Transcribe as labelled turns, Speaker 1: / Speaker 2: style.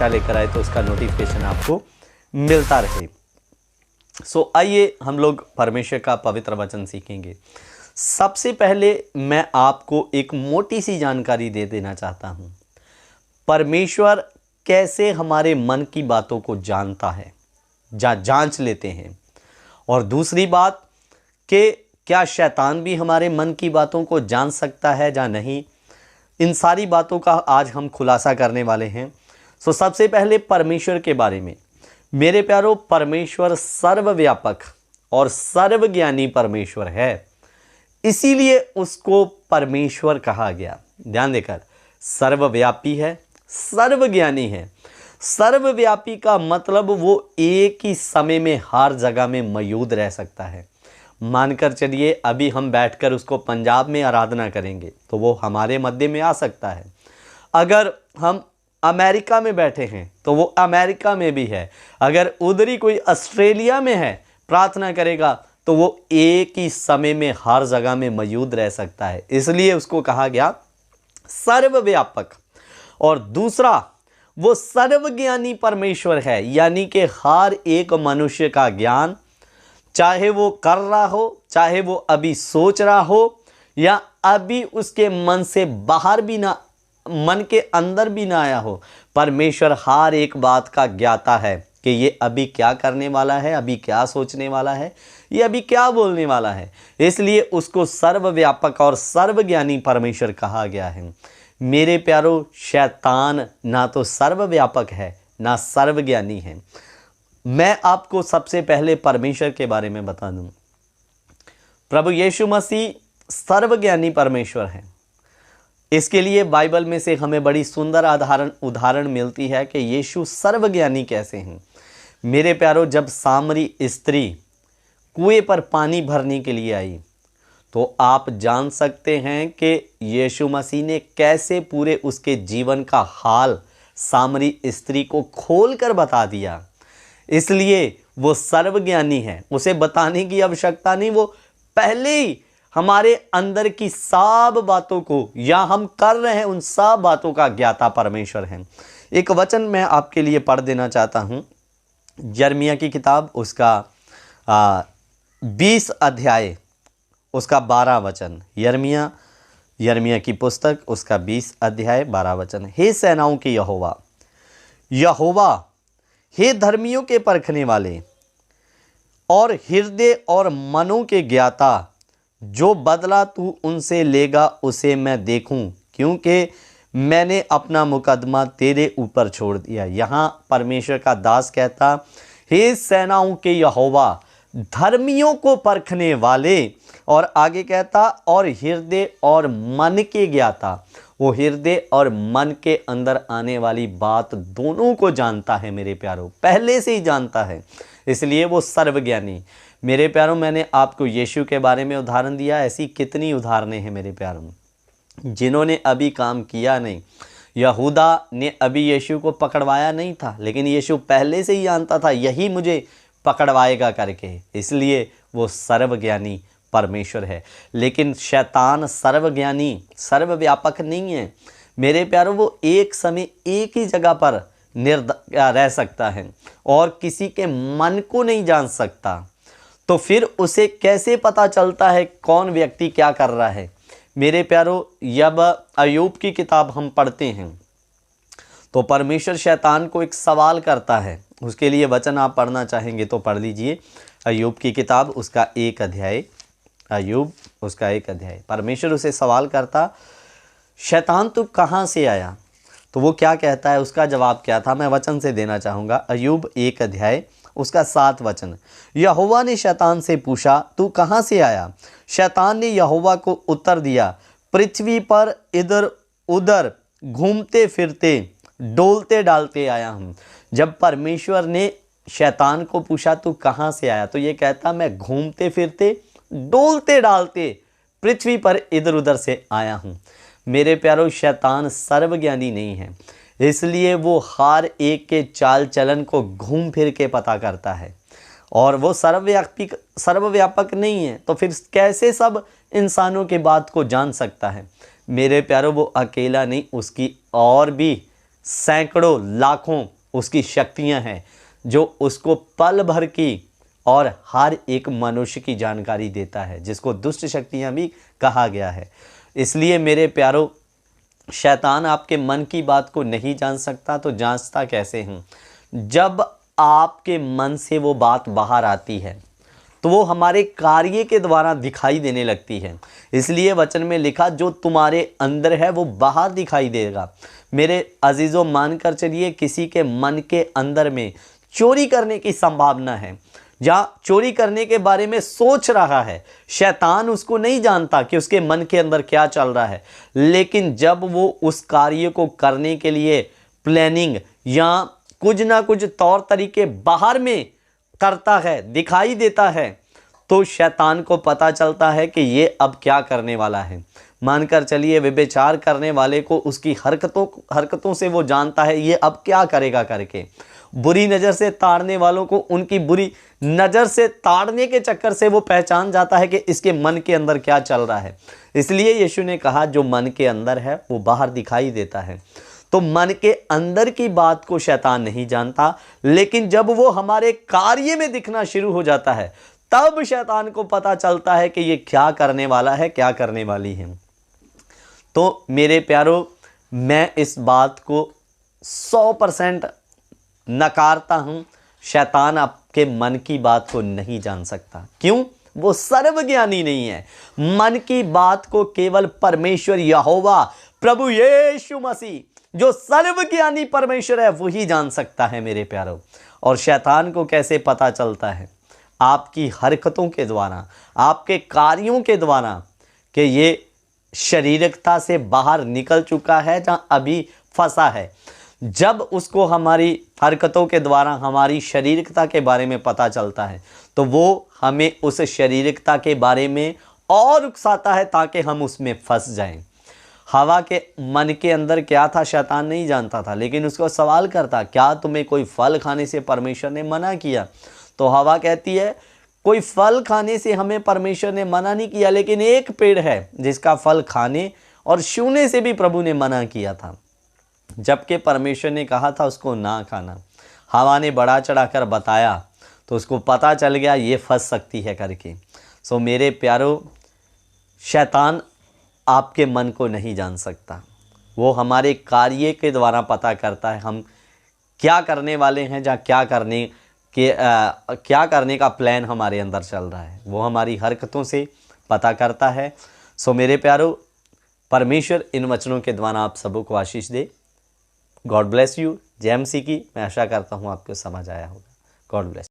Speaker 1: लेकर आए तो उसका नोटिफिकेशन आपको मिलता रहे। सो आइए हम लोग परमेश्वर का पवित्र वचन सीखेंगे। सबसे पहले मैं आपको एक मोटी सी जानकारी दे देना चाहता हूँ। परमेश्वर कैसे हमारे मन की बातों को जानता है, जांच लेते हैं। और दूसरी बात कि क्या शैतान भी हमारे मन की बातों को जान सकता है या नहीं, इन सारी बातों का आज हम खुलासा करने वाले हैं। सो सबसे पहले परमेश्वर के बारे में। मेरे प्यारो, परमेश्वर सर्वव्यापक और सर्वज्ञानी परमेश्वर है, इसीलिए उसको परमेश्वर कहा गया। ध्यान देकर, सर्वव्यापी है, सर्वज्ञानी है। सर्वव्यापी का मतलब वो एक ही समय में हर जगह में मौजूद रह सकता है। मानकर चलिए अभी हम बैठकर उसको पंजाब में आराधना करेंगे तो वो हमारे मध्य में आ सकता है। अगर हम अमेरिका में बैठे हैं तो वो अमेरिका में भी है। अगर उधरी कोई ऑस्ट्रेलिया में है प्रार्थना करेगा तो वो एक ही समय में हर जगह में मौजूद रह सकता है, इसलिए उसको कहा गया सर्वव्यापक। और दूसरा, वो सर्वज्ञानी परमेश्वर है, यानी कि हर एक मनुष्य का ज्ञान, चाहे वो कर रहा हो, चाहे वो अभी सोच रहा हो, या अभी उसके मन से बाहर भी ना, मन के अंदर भी ना आया हो, परमेश्वर हर एक बात का ज्ञाता है कि ये अभी क्या करने वाला है, अभी क्या सोचने वाला है, ये अभी क्या बोलने वाला है। इसलिए उसको सर्वव्यापक और सर्वज्ञानी परमेश्वर कहा गया है। मेरे प्यारो, शैतान ना तो सर्वव्यापक है ना सर्वज्ञानी है। मैं आपको सबसे पहले परमेश्वर के बारे में बता दूं। प्रभु यीशु मसीह सर्वज्ञानी परमेश्वर है। इसके लिए बाइबल में से हमें बड़ी सुंदर उदाहरण मिलती है कि यीशु सर्वज्ञानी कैसे हैं। मेरे प्यारो, जब सामरी स्त्री कुएं पर पानी भरने के लिए आई तो आप जान सकते हैं कि यीशु मसीह ने कैसे पूरे उसके जीवन का हाल सामरी स्त्री को खोलकर बता दिया। इसलिए वो सर्वज्ञानी है, उसे बताने की आवश्यकता नहीं, वो पहले ही हमारे अंदर की सब बातों को, या हम कर रहे हैं उन सब बातों का ज्ञाता परमेश्वर है। एक वचन मैं आपके लिए पढ़ देना चाहता हूँ। यिर्मयाह की किताब उसका 20 अध्याय उसका 12 वचन। यिर्मयाह की पुस्तक उसका 20 अध्याय 12 वचन। हे सेनाओं के यहोवा, यहोवा, हे धर्मियों के परखने वाले और हृदय और मनों के ज्ञाता, जो बदला तू उनसे लेगा उसे मैं देखूं, क्योंकि मैंने अपना मुकदमा तेरे ऊपर छोड़ दिया। यहाँ परमेश्वर का दास कहता, हे सेनाओं के यहोवा, धर्मियों को परखने वाले, और आगे कहता और हृदय और मन के ज्ञाता। वो हृदय और मन के अंदर आने वाली बात दोनों को जानता है मेरे प्यारों, पहले से ही जानता है, इसलिए वो सर्वज्ञानी। मेरे प्यारों, मैंने आपको यीशु के बारे में उदाहरण दिया, ऐसी कितनी उदाहरणें हैं मेरे प्यारों जिन्होंने अभी काम किया नहीं। यहूदा ने अभी यीशु को पकड़वाया नहीं था, लेकिन यीशु पहले से ही जानता था यही मुझे पकड़वाएगा करके, इसलिए वो सर्वज्ञानी परमेश्वर है। लेकिन शैतान सर्वज्ञानी, सर्वव्यापक नहीं है मेरे प्यारों। वो एक समय एक ही जगह पर रह सकता है और किसी के मन को नहीं जान सकता। तो फिर उसे कैसे पता चलता है कौन व्यक्ति क्या कर रहा है? मेरे प्यारों, जब अय्यूब की किताब हम पढ़ते हैं तो परमेश्वर शैतान को एक सवाल करता है। उसके लिए वचन आप पढ़ना चाहेंगे तो पढ़ लीजिए। अय्यूब की किताब उसका 1 अध्याय, अय्यूब उसका 1 अध्याय। परमेश्वर उसे सवाल करता, शैतान तू कहाँ से आया? तो वो क्या कहता है, उसका जवाब क्या था, मैं वचन से देना चाहूँगा। अय्यूब 1 अध्याय उसका 7 वचन। यहोवा ने शैतान से पूछा, तू कहाँ से आया? शैतान ने यहोवा को उत्तर दिया, पृथ्वी पर इधर उधर घूमते फिरते डोलते डालते आया हूँ। जब परमेश्वर ने शैतान को पूछा तू कहाँ से आया, तो ये कहता मैं घूमते फिरते डोलते डालते पृथ्वी पर इधर उधर से आया हूँ। मेरे प्यारों, शैतान सर्वज्ञानी नहीं है, इसलिए वो हर एक के चाल चलन को घूम फिर के पता करता है, और वो सर्वव्यापक नहीं है, तो फिर कैसे सब इंसानों के बात को जान सकता है? मेरे प्यारों, वो अकेला नहीं, उसकी और भी सैकड़ों लाखों उसकी शक्तियां हैं जो उसको पल भर की और हर एक मनुष्य की जानकारी देता है, जिसको दुष्ट शक्तियां भी कहा गया है। इसलिए मेरे प्यारों, शैतान आपके मन की बात को नहीं जान सकता तो जांचता कैसे हूँ? जब आपके मन से वो बात बाहर आती है तो वो हमारे कार्य के द्वारा दिखाई देने लगती है। इसलिए वचन में लिखा, जो तुम्हारे अंदर है वो बाहर दिखाई देगा। मेरे अजीज़ों, मानकर चलिए किसी के मन के अंदर में चोरी करने की संभावना है, जहाँ चोरी करने के बारे में सोच रहा है, शैतान उसको नहीं जानता कि उसके मन के अंदर क्या चल रहा है, लेकिन जब वो उस कार्य को करने के लिए प्लानिंग या कुछ ना कुछ तौर तरीके बाहर में करता है, दिखाई देता है, तो शैतान को पता चलता है कि ये अब क्या करने वाला है। मानकर चलिए व्यभिचार करने वाले को उसकी हरकतों से वो जानता है ये अब क्या करेगा करके। बुरी नज़र से ताड़ने वालों को उनकी बुरी नज़र से ताड़ने के चक्कर से वो पहचान जाता है कि इसके मन के अंदर क्या चल रहा है। इसलिए यीशु ने कहा, जो मन के अंदर है वो बाहर दिखाई देता है। तो मन के अंदर की बात को शैतान नहीं जानता, लेकिन जब वो हमारे कार्य में दिखना शुरू हो जाता है तब शैतान को पता चलता है कि ये क्या करने वाला है, क्या करने वाली है। तो मेरे प्यारों, मैं इस बात को 100% नकारता हूँ। शैतान आपके मन की बात को नहीं जान सकता। क्यों? वो सर्वज्ञानी नहीं है। मन की बात को केवल परमेश्वर यहोवा प्रभु यीशु मसीह, जो सर्वज्ञानी परमेश्वर है, वही जान सकता है मेरे प्यारों। और शैतान को कैसे पता चलता है? आपकी हरकतों के द्वारा, आपके कार्यों के द्वारा, कि ये शारीरिकता से बाहर निकल चुका है जहाँ अभी फंसा है। जब उसको हमारी हरकतों के द्वारा हमारी शारीरिकता के बारे में पता चलता है तो वो हमें उस शारीरिकता के बारे में और उकसाता है ताकि हम उसमें फंस जाएं। हवा के मन के अंदर क्या था शैतान नहीं जानता था, लेकिन उसको सवाल करता, क्या तुम्हें कोई फल खाने से परमेश्वर ने मना किया? तो हवा कहती है, कोई फल खाने से हमें परमेश्वर ने मना नहीं किया, लेकिन एक पेड़ है जिसका फल खाने और छूने से भी प्रभु ने मना किया था, जबकि परमेश्वर ने कहा था उसको ना खाना। हवा ने बढ़ा चढ़ाकर बताया तो उसको पता चल गया ये फंस सकती है करके। सो मेरे प्यारों, शैतान आपके मन को नहीं जान सकता। वो हमारे कार्य के द्वारा पता करता है हम क्या करने वाले हैं, या क्या करने का प्लान हमारे अंदर चल रहा है, वो हमारी हरकतों से पता करता है। सो मेरे प्यारों, परमेश्वर इन वचनों के द्वारा आप सबों को आशीष दे। God bless you. जय मसीह की। मैं आशा करता हूँ आपको समझ आया होगा। God bless.